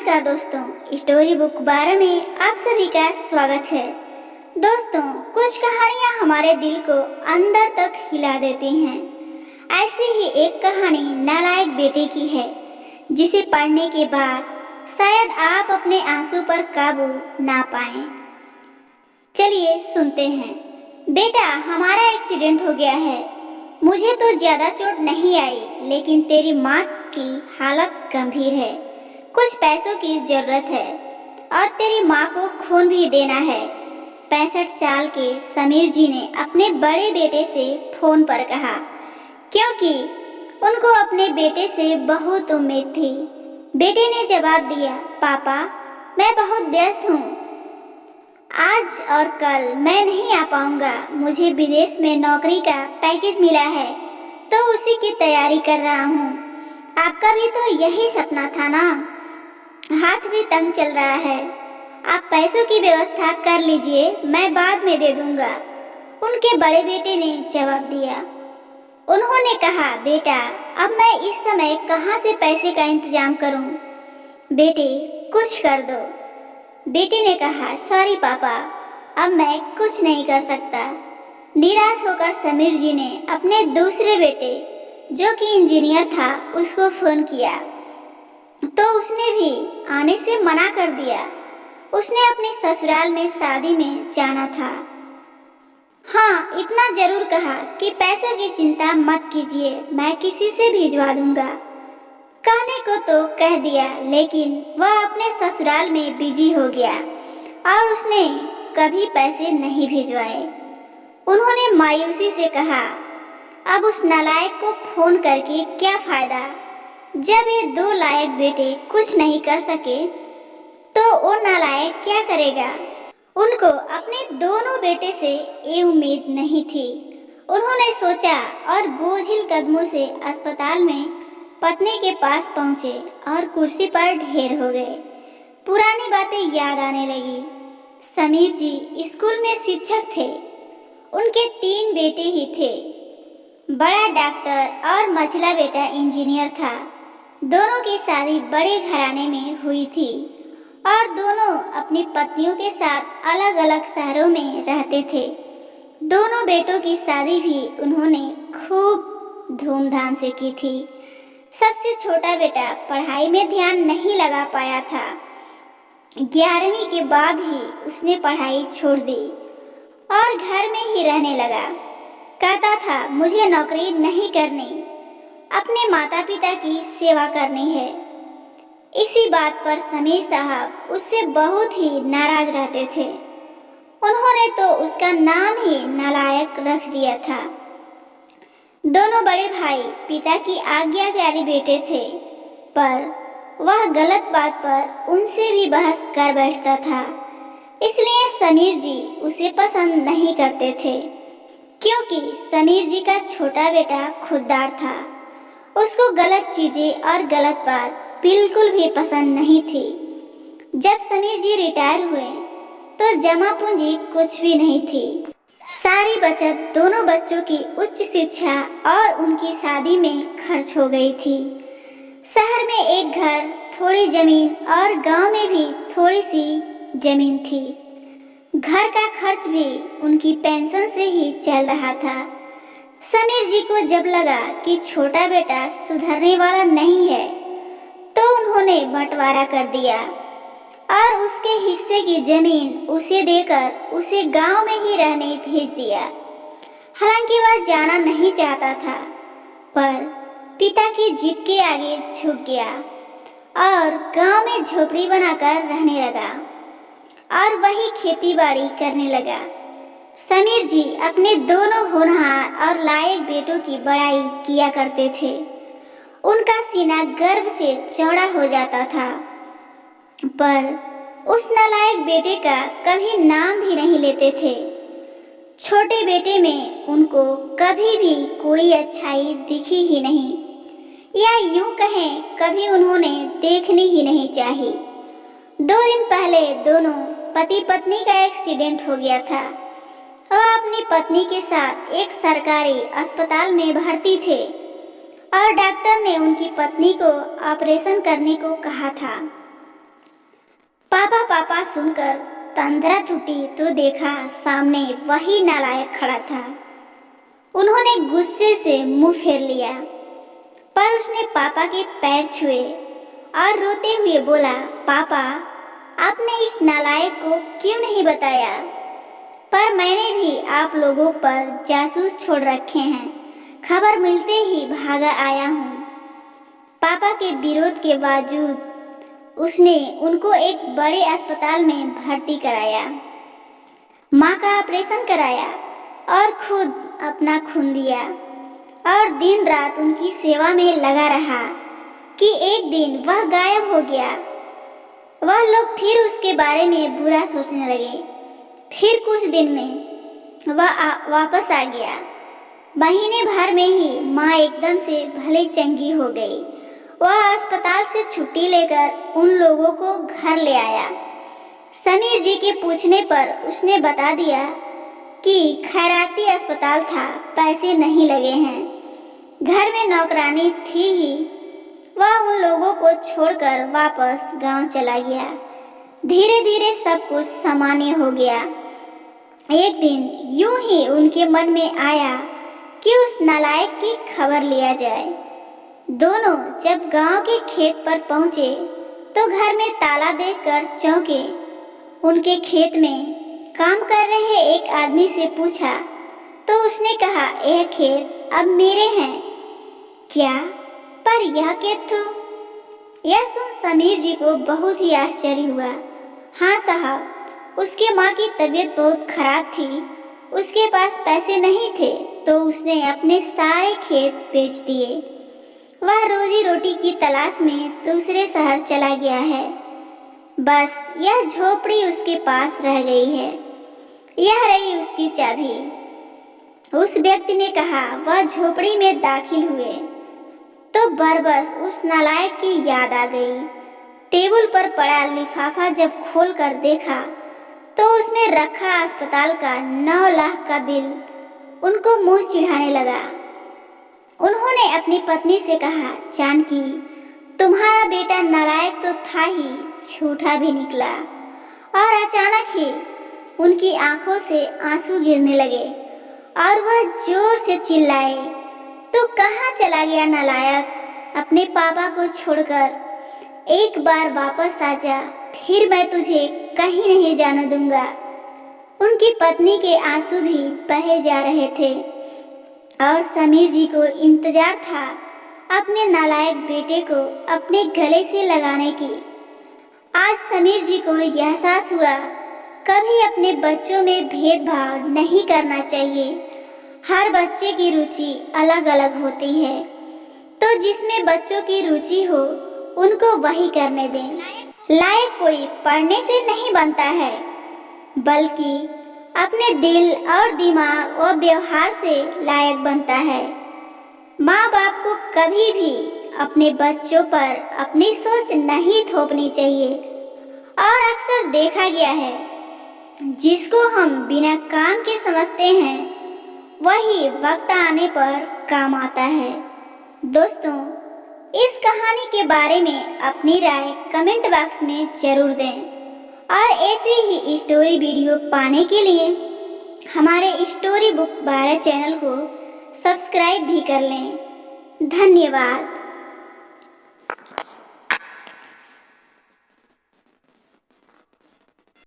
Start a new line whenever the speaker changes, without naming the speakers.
नमस्कार दोस्तों, story book 12 में आप सभी का स्वागत है। दोस्तों, कुछ कहानियाँ हमारे दिल को अंदर तक हिला देती हैं। ऐसी ही एक कहानी नालायक बेटे की है, जिसे पढ़ने के बाद शायद आप अपने आंसू पर काबू ना पाएं। चलिए सुनते हैं। बेटा, हमारा एक्सीडेंट हो गया है। मुझे तो ज्यादा चोट नहीं आई, लेकिन तेरी माँ की हालत गंभीर है। कुछ पैसों की जरूरत है और तेरी माँ को खून भी देना है। 65 साल के समीर जी ने अपने बड़े बेटे से फोन पर कहा, क्योंकि उनको अपने बेटे से बहुत उम्मीद थी। बेटे ने जवाब दिया, पापा मैं बहुत व्यस्त हूँ, आज और कल मैं नहीं आ पाऊंगा। मुझे विदेश में नौकरी का पैकेज मिला है, तो उसी की तैयारी कर रहा हूँ। आपका भी तो यही सपना था ना? हाथ भी तंग चल रहा है। आप पैसों की व्यवस्था कर लीजिए, मैं बाद में दे दूंगा, उनके बड़े बेटे ने जवाब दिया। उन्होंने कहा, बेटा अब मैं इस समय कहाँ से पैसे का इंतजाम करूं? बेटे कुछ कर दो। बेटे ने कहा, सॉरी पापा, अब मैं कुछ नहीं कर सकता। निराश होकर समीर जी ने अपने दूसरे बेटे, जो कि इंजीनियर था, उसको फोन किया, तो उसने भी आने से मना कर दिया। उसने अपने ससुराल में शादी में जाना था। हाँ, इतना जरूर कहा कि पैसों की चिंता मत कीजिए, मैं किसी से भिजवा दूंगा। कहने को तो कह दिया, लेकिन वह अपने ससुराल में बिजी हो गया और उसने कभी पैसे नहीं भिजवाए। उन्होंने मायूसी से कहा, अब उस नालायक को फोन करके क्या फायदा? जब ये दो लायक बेटे कुछ नहीं कर सके, तो वो नालायक क्या करेगा? उनको अपने दोनों बेटे से ये उम्मीद नहीं थी। उन्होंने सोचा और बोझिल कदमों से अस्पताल में पत्नी के पास पहुंचे और कुर्सी पर ढेर हो गए। पुरानी बातें याद आने लगी। समीर जी स्कूल में शिक्षक थे। उनके 3 बेटे ही थे। बड़ा डॉक्टर और मझला बेटा इंजीनियर था। दोनों की शादी बड़े घराने में हुई थी और दोनों अपनी पत्नियों के साथ अलग अलग शहरों में रहते थे। दोनों बेटों की शादी भी उन्होंने खूब धूमधाम से की थी। सबसे छोटा बेटा पढ़ाई में ध्यान नहीं लगा पाया था। 11वीं के बाद ही उसने पढ़ाई छोड़ दी और घर में ही रहने लगा। कहता था, मुझे नौकरी नहीं करनी, अपने माता पिता की सेवा करनी है। इसी बात पर समीर साहब उससे बहुत ही नाराज रहते थे। उन्होंने तो उसका नाम ही नालायक रख दिया था। दोनों बड़े भाई पिता की आज्ञाकारी बेटे थे, पर वह गलत बात पर उनसे भी बहस कर बैठता था। इसलिए समीर जी उसे पसंद नहीं करते थे, क्योंकि समीर जी का छोटा बेटा खुददार था। उसको गलत चीजें और गलत बात बिल्कुल भी पसंद नहीं थी। जब समीर जी रिटायर हुए तो जमा पूंजी कुछ भी नहीं थी। सारी बचत दोनों बच्चों की उच्च शिक्षा और उनकी शादी में खर्च हो गई थी। शहर में एक घर, थोड़ी जमीन और गांव में भी थोड़ी सी जमीन थी। घर का खर्च भी उनकी पेंशन से ही चल रहा था। समीर जी को जब लगा कि छोटा बेटा सुधरने वाला नहीं है, तो उन्होंने बंटवारा कर दिया और उसके हिस्से की जमीन उसे देकर उसे गांव में ही रहने भेज दिया। हालांकि वह जाना नहीं चाहता था, पर पिता की जिद के आगे झुक गया और गांव में झोपड़ी बनाकर रहने लगा और वही खेती बाड़ी करने लगा। समीर जी अपने दोनों होनहार और लायक बेटों की बड़ाई किया करते थे। उनका सीना गर्व से चौड़ा हो जाता था, पर उस नालायक बेटे का कभी नाम भी नहीं लेते थे। छोटे बेटे में उनको कभी भी कोई अच्छाई दिखी ही नहीं, या यूं कहें कभी उन्होंने देखनी ही नहीं चाही। 2 दिन पहले दोनों पति पत्नी का एक्सीडेंट हो गया था। वह अपनी पत्नी के साथ एक सरकारी अस्पताल में भर्ती थे और डॉक्टर ने उनकी पत्नी को ऑपरेशन करने को कहा था। पापा पापा सुनकर तंद्रा टूटी तो देखा सामने वही नालायक खड़ा था। उन्होंने गुस्से से मुंह फेर लिया, पर उसने पापा के पैर छुए और रोते हुए बोला, पापा आपने इस नालायक को क्यों नहीं बताया? पर मैंने भी आप लोगों पर जासूस छोड़ रखे हैं, खबर मिलते ही भागा आया हूँ। पापा के विरोध के बावजूद उसने उनको एक बड़े अस्पताल में भर्ती कराया, माँ का ऑपरेशन कराया और खुद अपना खून दिया और दिन रात उनकी सेवा में लगा रहा कि एक दिन वह गायब हो गया। वह लोग फिर उसके बारे में बुरा सोचने लगे। फिर कुछ दिन में वह वापस आ गया। महीने भर में ही माँ एकदम से भले चंगी हो गई। वह अस्पताल से छुट्टी लेकर उन लोगों को घर ले आया। समीर जी के पूछने पर उसने बता दिया कि खैराती अस्पताल था, पैसे नहीं लगे हैं। घर में नौकरानी थी ही। वह उन लोगों को छोड़कर वापस गांव चला गया। धीरे धीरे सब कुछ सामान्य हो गया। एक दिन यूं ही उनके मन में आया कि उस नालायक की खबर लिया जाए। दोनों जब गांव के खेत पर पहुंचे तो घर में ताला देखकर चौंके। उनके खेत में काम कर रहे एक आदमी से पूछा तो उसने कहा, यह खेत अब मेरे हैं। क्या? पर यह खेत तो? यह सुन समीर जी को बहुत ही आश्चर्य हुआ। हाँ साहब, उसके माँ की तबीयत बहुत खराब थी, उसके पास पैसे नहीं थे तो उसने अपने सारे खेत बेच दिए। वह रोजी रोटी की तलाश में दूसरे शहर चला गया है। बस यह झोपड़ी उसके पास रह गई है। यह रही उसकी चाबी। उस व्यक्ति ने कहा। वह झोपड़ी में दाखिल हुए तो बरबस उस नालायक की याद आ गई। टेबल पर पड़ा लिफाफा जब खोलकर देखा तो उसमें रखा अस्पताल का 9 लाख का बिल उनको मुंह चिढ़ाने लगा। उन्होंने अपनी पत्नी से कहा, जानकी, तुम्हारा बेटा नालायक तो था ही, झूठा भी निकला। और अचानक ही उनकी आंखों से आंसू गिरने लगे और वह जोर से चिल्लाए, तो कहाँ चला गया नालायक? अपने पापा को छोड़कर एक बार वापस आ जा, फिर मैं तुझे कहीं नहीं जाने दूंगा। उनकी पत्नी के आंसू भी बहे जा रहे थे और समीर जी को इंतजार था अपने नालायक बेटे को अपने गले से लगाने की। आज समीर जी को एहसास हुआ, कभी अपने बच्चों में भेदभाव नहीं करना चाहिए। हर बच्चे की रुचि अलग अलग होती है, तो जिसमें बच्चों की रुचि हो उनको वही करने दें। लायक कोई पढ़ने से नहीं बनता है, बल्कि अपने दिल और दिमाग और व्यवहार से लायक बनता है। माँ बाप को कभी भी अपने बच्चों पर अपनी सोच नहीं थोपनी चाहिए। और अक्सर देखा गया है, जिसको हम बिना काम के समझते हैं वही वक्त आने पर काम आता है। दोस्तों, इस कहानी के बारे में अपनी राय कमेंट बॉक्स में जरूर दें और ऐसे ही स्टोरी वीडियो पाने के लिए हमारे स्टोरी बुक 12 चैनल को सब्सक्राइब भी कर लें। धन्यवाद।